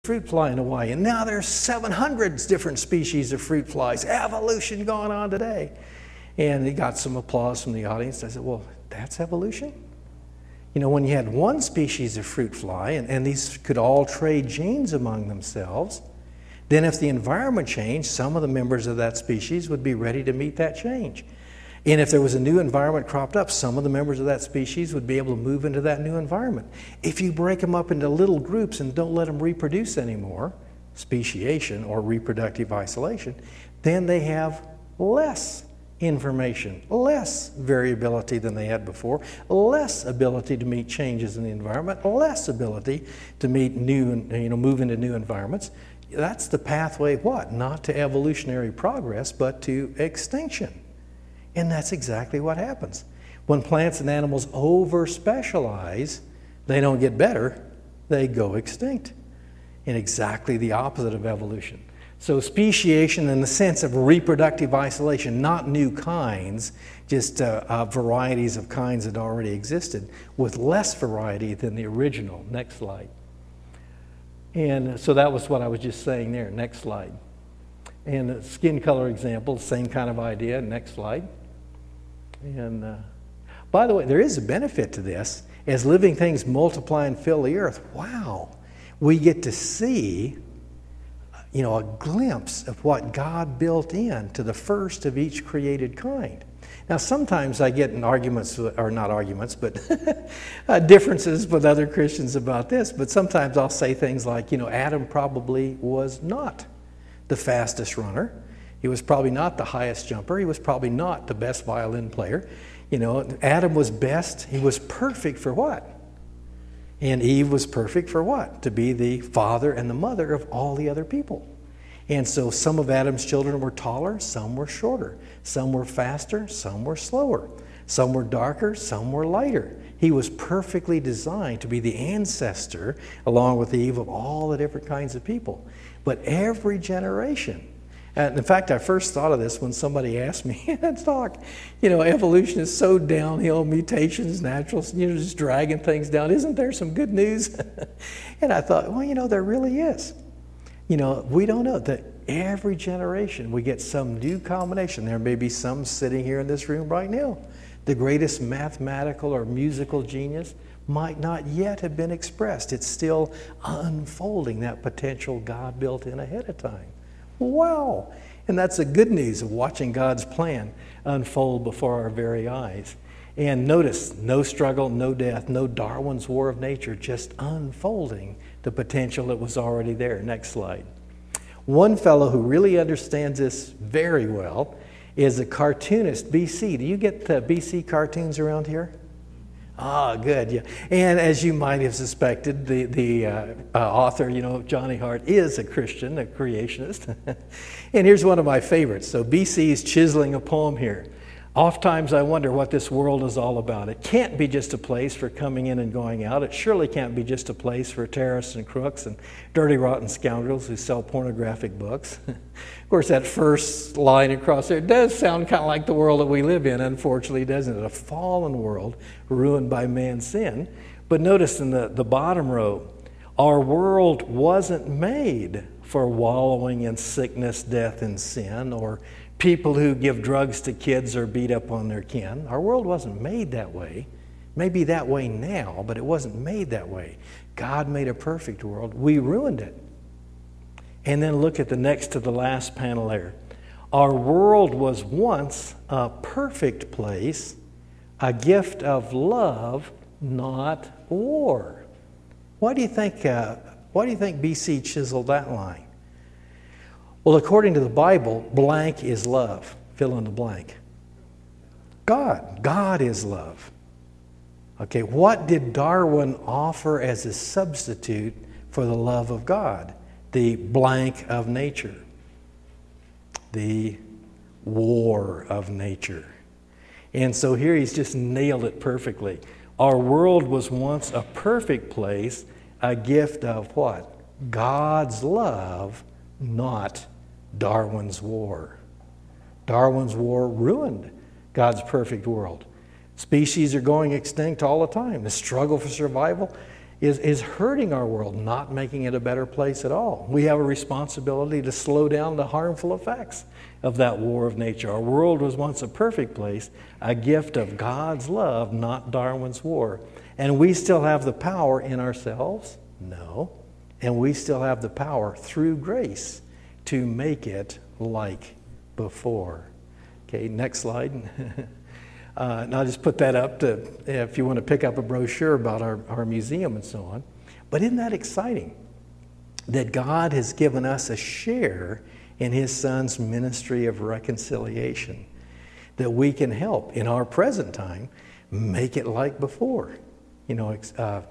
fruit fly in Hawaii, and now there's 700 different species of fruit flies. Evolution going on today. And he got some applause from the audience. I said, well, that's evolution? You know, when you had one species of fruit fly, and these could all trade genes among themselves, then if the environment changed, some of the members of that species would be ready to meet that change. And if there was a new environment cropped up, some of the members of that species would be able to move into that new environment. If you break them up into little groups and don't let them reproduce anymore, speciation or reproductive isolation, then they have less information, less variability than they had before, less ability to meet changes in the environment, less ability to meet move into new environments. That's the pathway, what? Not to evolutionary progress, but to extinction. And that's exactly what happens. When plants and animals over-specialize, they don't get better, they go extinct. And exactly the opposite of evolution. So speciation in the sense of reproductive isolation, not new kinds, just varieties of kinds that already existed with less variety than the original. Next slide. And so that was what I was just saying there. Next slide. And the skin color example, same kind of idea. Next slide. And by the way, there is a benefit to this. As living things multiply and fill the earth, wow, we get to see a glimpse of what God built in to the first of each created kind. Now, sometimes I get in arguments, or not arguments, but differences with other Christians about this, but sometimes I'll say things like, Adam probably was not the fastest runner. He was probably not the highest jumper. He was probably not the best violin player. Adam was best. He was perfect for what? And Eve was perfect for what? To be the father and the mother of all the other people. And so some of Adam's children were taller, some were shorter. Some were faster, some were slower. Some were darker, some were lighter. He was perfectly designed to be the ancestor, along with Eve, of all the different kinds of people. But every generation, and in fact, I first thought of this when somebody asked me in a talk, evolution is so downhill, mutations, natural, just dragging things down. Isn't there some good news? And I thought, well, there really is. We don't know that every generation we get some new combination. There may be some sitting here in this room right now. The greatest mathematical or musical genius might not yet have been expressed. It's still unfolding, that potential God built in ahead of time. Wow! And that's the good news of watching God's plan unfold before our very eyes. And notice, no struggle, no death, no Darwin's War of Nature, just unfolding the potential that was already there. Next slide. One fellow who really understands this very well is a cartoonist, BC. Do you get BC cartoons around here? Ah, good, yeah. And as you might have suspected, the author, Johnny Hart, is a Christian, a creationist. And here's one of my favorites. So BC's chiseling a poem here. Oftentimes I wonder what this world is all about. It can't be just a place for coming in and going out. It surely can't be just a place for terrorists and crooks and dirty, rotten scoundrels who sell pornographic books. Of course, that first line across there does sound kind of like the world that we live in, unfortunately, doesn't it? A fallen world ruined by man's sin. But notice in the bottom row, our world wasn't made for wallowing in sickness, death, and sin, or people who give drugs to kids or beat up on their kin. Our world wasn't made that way. It may be that way now, but it wasn't made that way. God made a perfect world. We ruined it. And then look at the next to the last panel there. Our world was once a perfect place, a gift of love, not war. Why do you think BC chiseled that line? Well, according to the Bible, blank is love. Fill in the blank. God is love. Okay, what did Darwin offer as a substitute for the love of God? The blank of nature. The war of nature. And so here he's just nailed it perfectly. Our world was once a perfect place, a gift of what? God's love, not Darwin's war. Darwin's war ruined God's perfect world. Species are going extinct all the time. The struggle for survival, is hurting our world, not making it a better place at all. We have a responsibility to slow down the harmful effects of that war of nature. Our world was once a perfect place, a gift of God's love, not Darwin's war. And we still have the power in ourselves? No. And we still have the power through grace to make it like before. Okay, next slide. And I'll just put that up to, if you want to pick up a brochure about our museum and so on. But isn't that exciting? That God has given us a share in His Son's ministry of reconciliation. That we can help in our present time make it like before.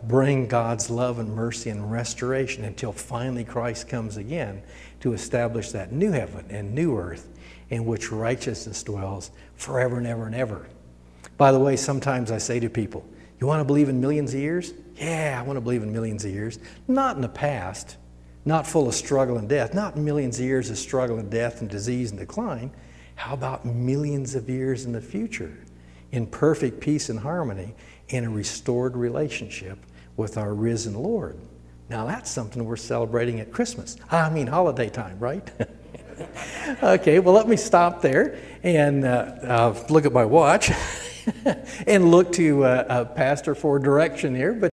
Bring God's love and mercy and restoration until finally Christ comes again to establish that new heaven and new earth in which righteousness dwells forever and ever and ever. By the way, sometimes I say to people, you want to believe in millions of years? Yeah, I want to believe in millions of years. Not in the past, not full of struggle and death, not millions of years of struggle and death and disease and decline. How about millions of years in the future in perfect peace and harmony in a restored relationship with our risen Lord? Now that's something we're celebrating at Christmas. Holiday time, right? Okay, well, let me stop there and look at my watch and look to Pastor for direction here. But